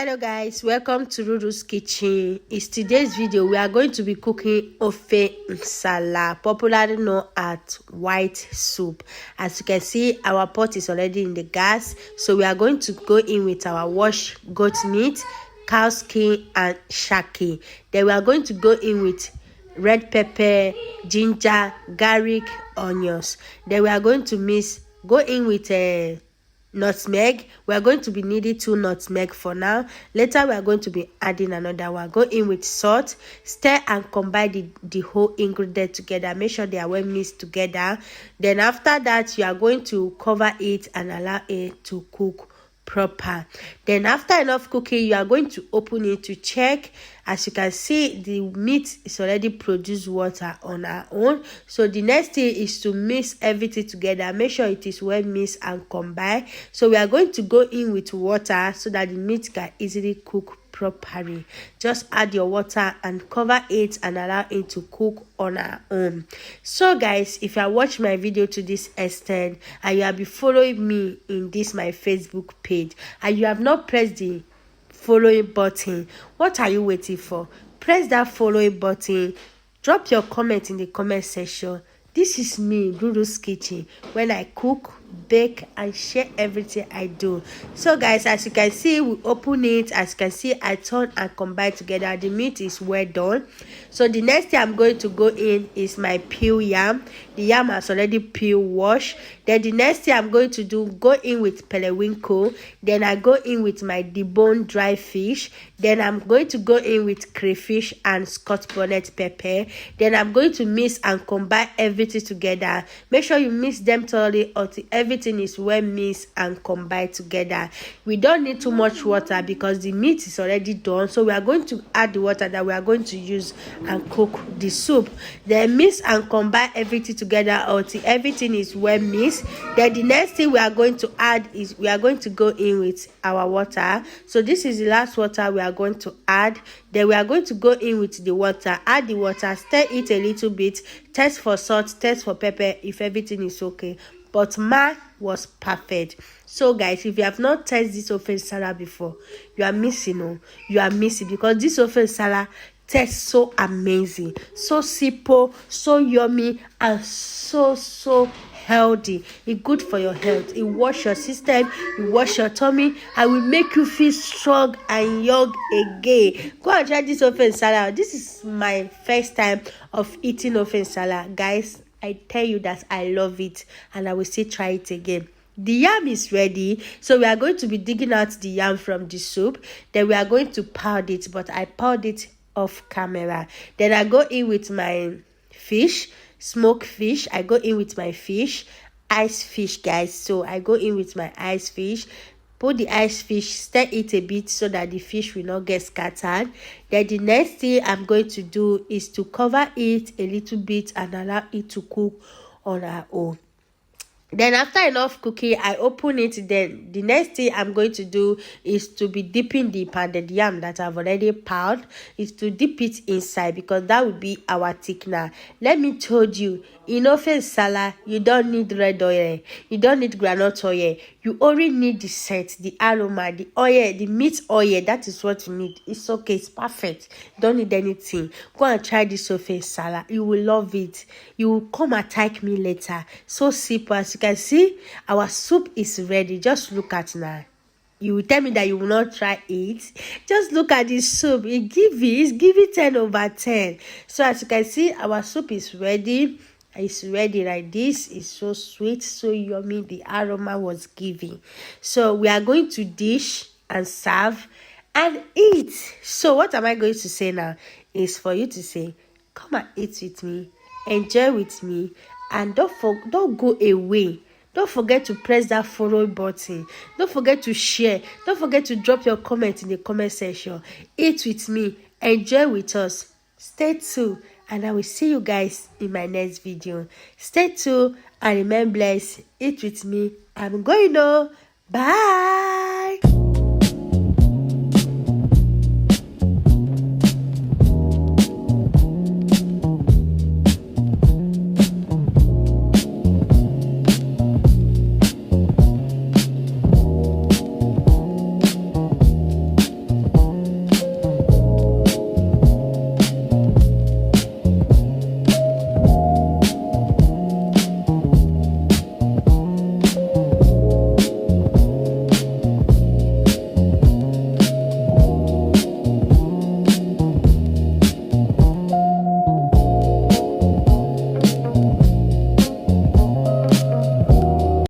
Hello guys, welcome to Ruru's Kitchen. In today's video we are going to be cooking ofe nsala, popularly known as white soup. As you can see, our pot is already in the gas, so we are going to go in with our washed goat meat, cow skin and shaki. Then we are going to go in with red pepper, ginger, garlic, onions. Then we are going to go in with nutmeg. We are going to be needing 2 nutmeg for now. Later we are going to be adding another one. Go in with salt, stir and combine the whole ingredient together. Make sure they are well mixed together. Then after that you are going to cover it and allow it to cook proper. Then after enough cooking, you are going to open it to check. As you can see, the meat is already produced water on our own. So the next thing is to mix everything together. Make sure it is well mixed and combined. So we are going to go in with water so that the meat can easily cook properly. Just add your water and cover it and allow it to cook on our own. So guys, if you are watching my video to this extent and you have been following me in this my Facebook page and you have not pressed the following button, what are you waiting for? Press that following button. Drop your comment in the comment section. This is me, Ruru's Kitchen, when I cook, bake and share everything I do. So guys, as you can see, we open it. As you can see, I turn and combine together. The meat is well done. So the next thing I'm going to go in is my peel yam. The yam has already peel washed. Then the next thing I'm going to do, go in with periwinkle. Then I go in with my deboned dry fish. Then I'm going to go in with crayfish and Scotch bonnet pepper. Then I'm going to mix and combine everything together. Make sure you mix them thoroughly until everything is well mixed and combined together. We don't need too much water because the meat is already done. So we are going to add the water that we are going to use and cook the soup. Then mix and combine everything together until everything is well mixed. Then the next thing we are going to add is we are going to go in with our water. So this is the last water we are going to add. Then we are going to go in with the water, add the water, stir it a little bit, test for salt, test for pepper if everything is okay. But mine was perfect. So guys, if you have not tasted this ofe nsala before, you are missing. You are missing because this ofe nsala tastes so amazing, so simple, so yummy, and so healthy. It's good for your health. It wash your system, it wash your tummy, and will make you feel strong and young again. Go and try this ofe nsala. This is my first time of eating ofe nsala, guys. I tell you that I love it and I will still try it again. The yam is ready, so we are going to be digging out the yam from the soup. Then we are going to pound it, but I pound it off camera. Then I go in with my fish, smoked fish. I go in with my fish, ice fish, guys. So I go in with my ice fish. Put the ice fish, stir it a bit so that the fish will not get scattered. Then the next thing I'm going to do is to cover it a little bit and allow it to cook on our own. Then after enough cooking, I open it. Then the next thing I'm going to do is to be dipping the pounded yam that I've already pounded, is to dip it inside because that will be our thickener. Let me tell you, in ofe nsala, you don't need red oil, you don't need groundnut oil. You only need the scent, the aroma, the oil, the meat oil. That is what you need. It's okay, it's perfect. You don't need anything. Go and try this ofe nsala. You will love it. You will come and thank me later. So simple. As you can see, our soup is ready. Just look at now. You will tell me that you will not try it. Just look at this soup. It's giving 10 over 10. So as you can see, our soup is ready. It's ready like this. It's so sweet, so yummy. The aroma was giving. So we are going to dish and serve and eat. So what am I going to say now is for you to say, come and eat with me, enjoy with me, and don't go away. Don't forget to press that follow button. Don't forget to share. Don't forget to drop your comment in the comment section. Eat with me, enjoy with us. Stay tuned, and I will see you guys in my next video. Stay tuned and remain blessed. Eat with me. I'm going on. Bye.